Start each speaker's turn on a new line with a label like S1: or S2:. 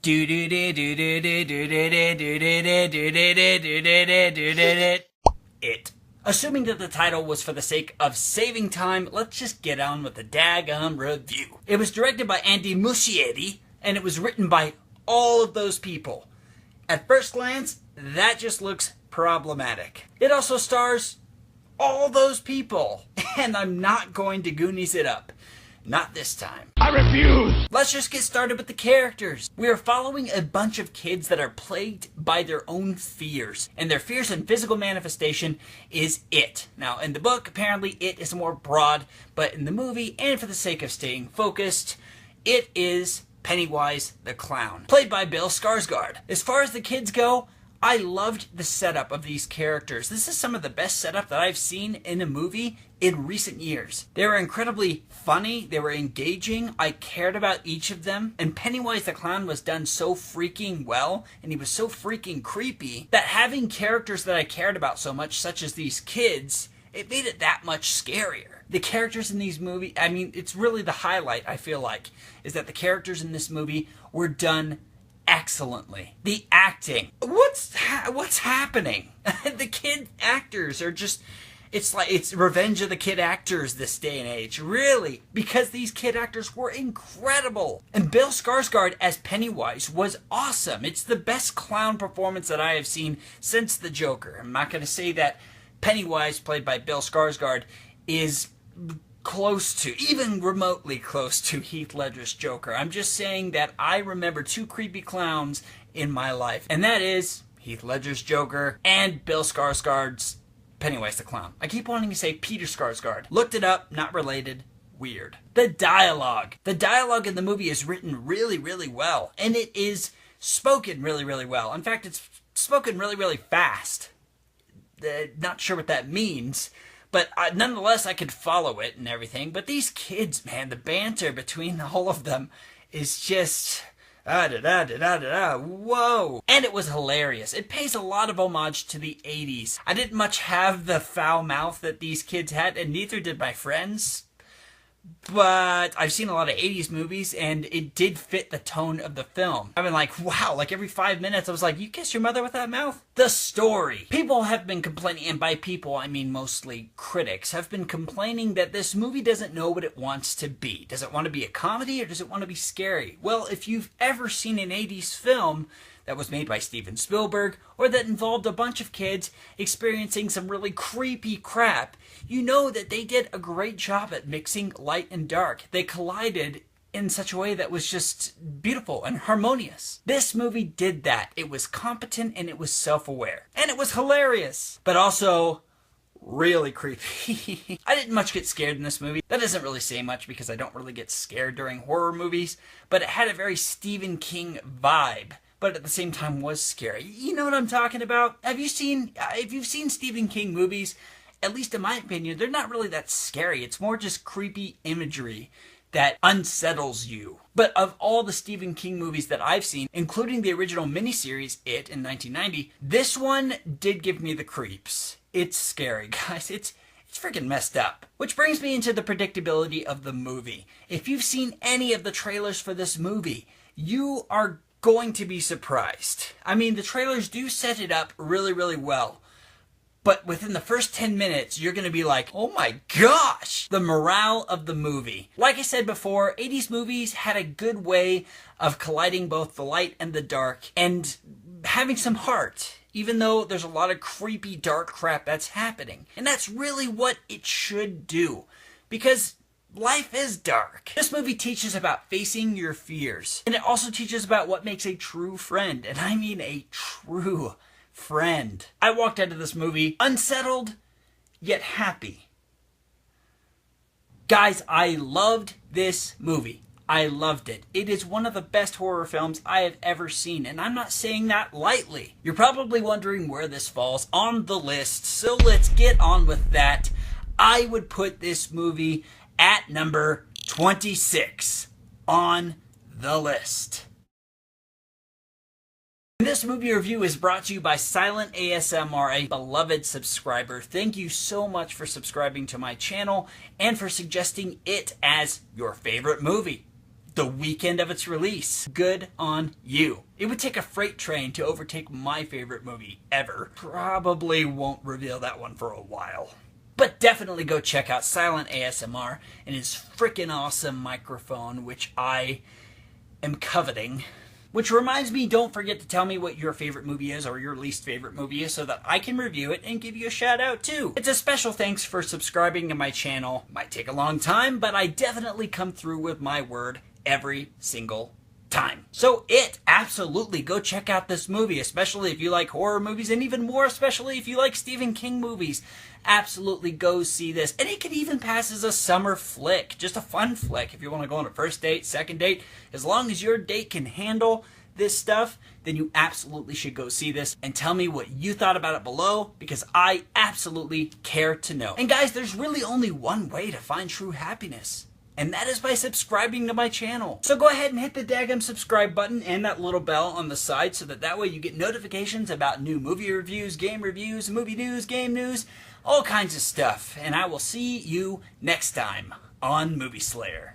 S1: It. Assuming that the title was for the sake of saving time, let's just get on with the daggum review. It was directed by Andy Muschietti, and it was written by all of those people. At first glance, that just looks problematic. It also stars all those people, and I'm not going to Goonies it up. Not this time.
S2: I refuse!
S1: Let's just get started with the characters. We are following a bunch of kids that are plagued by their own fears, and their fears and physical manifestation is it. Now, in the book, apparently it is more broad, but in the movie, and for the sake of staying focused, it is Pennywise the Clown, played by Bill Skarsgård. As far as the kids go, I loved the setup of these characters. This is some of the best setup that I've seen in a movie in recent years. They were incredibly funny, they were engaging, I cared about each of them, and Pennywise the Clown was done so freaking well, and he was so freaking creepy, that having characters that I cared about so much, such as these kids, it made it that much scarier. The characters in these movies, I mean, it's really the highlight, I feel like, is that the characters in this movie were done excellently. The acting. What's happening? The kid actors are just... It's like it's Revenge of the Kid Actors this day and age. Really. Because these kid actors were incredible. And Bill Skarsgård as Pennywise was awesome. It's the best clown performance that I have seen since the Joker. I'm not going to say that Pennywise, played by Bill Skarsgård, is close to, even remotely close to Heath Ledger's Joker. I'm just saying that I remember two creepy clowns in my life. And that is Heath Ledger's Joker and Bill Skarsgård's Pennywise the Clown. I keep wanting to say Peter Skarsgård. Looked it up, not related. Weird. The dialogue. The dialogue in the movie is written really, really well. And it is spoken really, really well. In fact, it's spoken really, really fast. Not sure what that means. But nonetheless, I could follow it and everything. But these kids, man, the banter between all of them is just... whoa. And it was hilarious. It pays a lot of homage to the 80s. I didn't much have the foul mouth that these kids had, and neither did my friends. But I've seen a lot of 80s movies, and it did fit the tone of the film. I mean, like, wow, like every 5 minutes I was like, you kiss your mother with that mouth? The story. People have been complaining, and by people I mean mostly critics, have been complaining that this movie doesn't know what it wants to be. Does it want to be a comedy, or does it want to be scary? Well, if you've ever seen an 80s film that was made by Steven Spielberg, or that involved a bunch of kids experiencing some really creepy crap, you know that they did a great job at mixing light and dark. They collided in such a way that was just beautiful and harmonious. This movie did that. It was competent and it was self-aware. And it was hilarious, but also really creepy. I didn't much get scared in this movie. That doesn't really say much because I don't really get scared during horror movies, but it had a very Stephen King vibe, but at the same time was scary. You know what I'm talking about? If you've seen Stephen King movies, at least in my opinion, they're not really that scary. It's more just creepy imagery that unsettles you. But of all the Stephen King movies that I've seen, including the original miniseries, It, in 1990, this one did give me the creeps. It's scary, guys. It's freaking messed up. Which brings me into the predictability of the movie. If you've seen any of the trailers for this movie, you are going to be surprised. I mean, the trailers do set it up really, really well. But within the first 10 minutes, you're going to be like, oh my gosh! The morale of the movie. Like I said before, 80s movies had a good way of colliding both the light and the dark and having some heart, even though there's a lot of creepy, dark crap that's happening. And that's really what it should do. Because life is dark. This movie teaches about facing your fears. And it also teaches about what makes a true friend. And I mean a true friend. I walked out of this movie unsettled, yet happy. Guys, I loved this movie. I loved it. It is one of the best horror films I have ever seen, and I'm not saying that lightly. You're probably wondering where this falls on the list, so let's get on with that. I would put this movie at number 26 on the list. This movie review is brought to you by Silent ASMR, a beloved subscriber. Thank you so much for subscribing to my channel and for suggesting it as your favorite movie. the weekend of its release. Good on you. It would take a freight train to overtake my favorite movie ever. Probably won't reveal that one for a while. But definitely go check out Silent ASMR and his freaking awesome microphone, which I am coveting. Which reminds me, don't forget to tell me what your favorite movie is or your least favorite movie is so that I can review it and give you a shout out too. It's a special thanks for subscribing to my channel. Might take a long time, but I definitely come through with my word every single time. So absolutely go check out this movie, especially if you like horror movies, and even more especially if you like Stephen King movies. Absolutely go see this. And it could even pass as a summer flick, just a fun flick if you want to go on a first date, second date. As long as your date can handle this stuff, then you absolutely should go see this and tell me what you thought about it below, because I absolutely care to know. And guys, there's really only one way to find true happiness, and that is by subscribing to my channel. So go ahead and hit the daggum subscribe button and that little bell on the side so that way you get notifications about new movie reviews, game reviews, movie news, game news, all kinds of stuff. And I will see you next time on MovieSlayer.